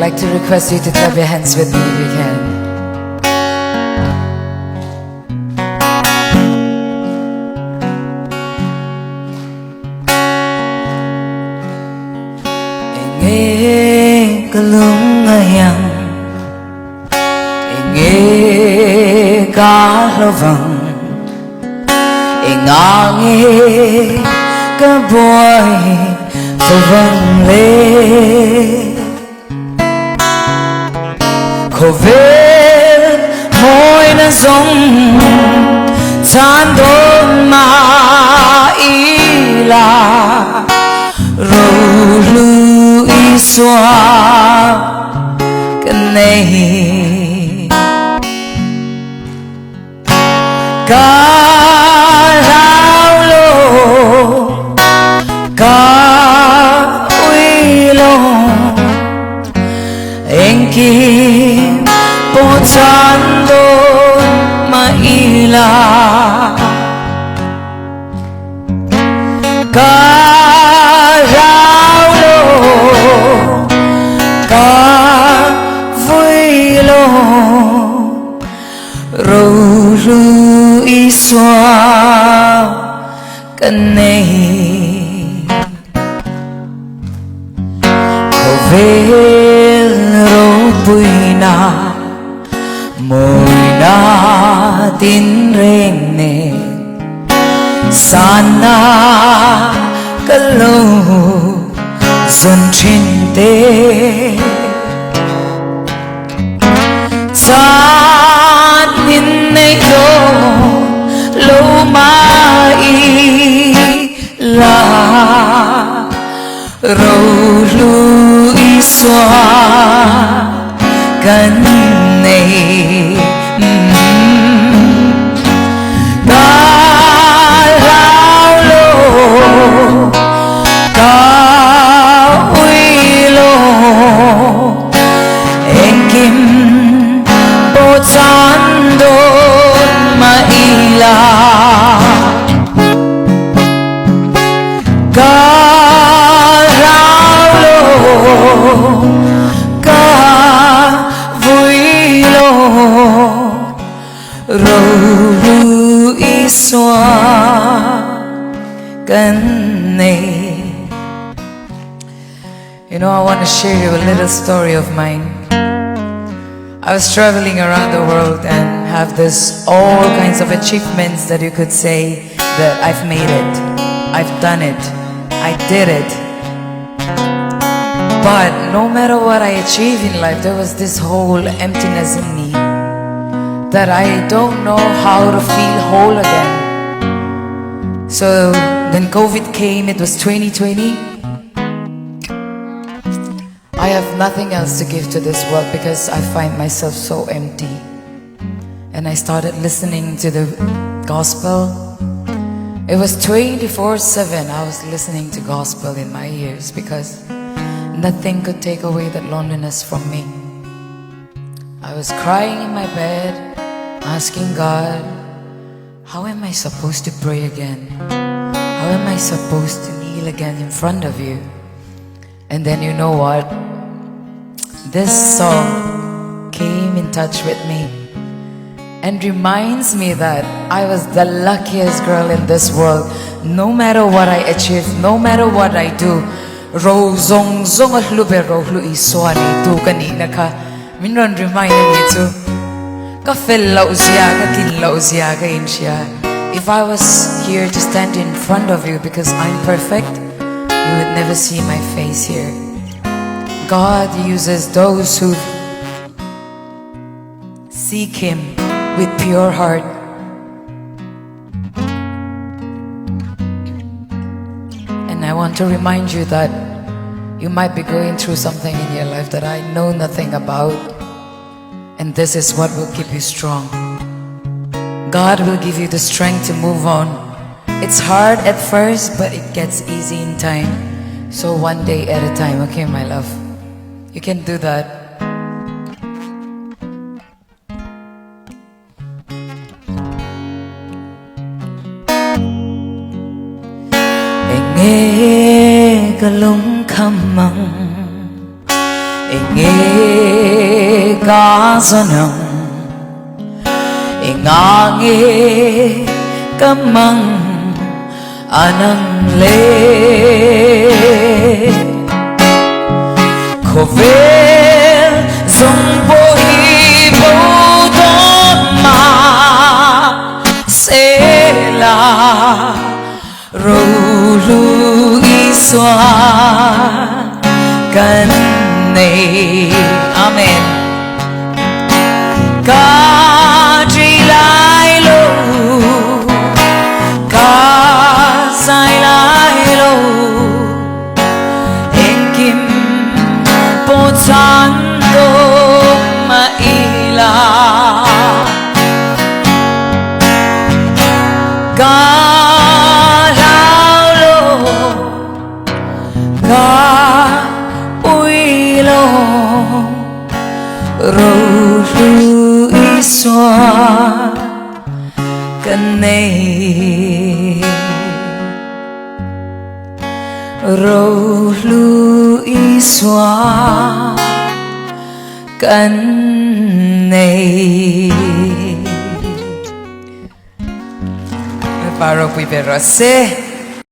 like to request you to clap your hands with me if you can. 𝐒𝐚𝐬𝐭𝐈 𝐒𝐞𝐫𝐭𝐈 Khổ vết hối đã giống than đôn mà ý là rồi lưu ý xóa cái này cả lao lô cả uy lô anh kim bộ chan đôn mà ý là cả lao lô cả vui lô rồi lưu xóa cái này khổ về rồi bụi na mùi na tin rèn nè sana cái lâu dần trên tê san nhìn này đâu lâu mãi là rồi lui xóa gần này đã lao lô đã uy lô anh kim bộ chan đôn mà ý là cả lao lô cả vui lô rồi lưu xóa gần này. You know, I want to share you a little story of mine. I was traveling around the world and have this all kinds of achievements that you could say that I've made it, I've done it, I did it. But no matter what I achieve in life, there was this whole emptiness in me that I don't know how to feel whole again. So then COVID came, it was 2020. I have nothing else to give to this world because I find myself so empty. And I started listening to the gospel. It was 24/7 I was listening to gospel in my ears because nothing could take away that loneliness from me. I was crying in my bed, asking God, how am I supposed to pray again? How am I supposed to kneel again in front of you? And then you know what? This song came in touch with me and reminds me that I was the luckiest girl in this world. No matter what I achieve, no matter what I do, ro zong zong at lube ro lu iswani tu kanina ka minron reminded me to ka fellow siya ka kinlaw siya ka in siya. If I was here to stand in front of you because I'm perfect, you would never see my face here. God uses those who seek Him with pure heart. And I want to remind you that you might be going through something in your life that I know nothing about. And this is what will keep you strong. God will give you the strength to move on. It's hard at first, but it gets easy in time. So one day at a time, okay, my love? You can do that. Nghe cả lông khăm măng 𝐴𝐤𝐿𝐴 Amen. Ca tri lai lo, ca sai lai lo, em kim po chan do ma ila. Ca lao lo, ca ui lo, râu lui xóa cần này râu lui xóa cần này Paro Piperose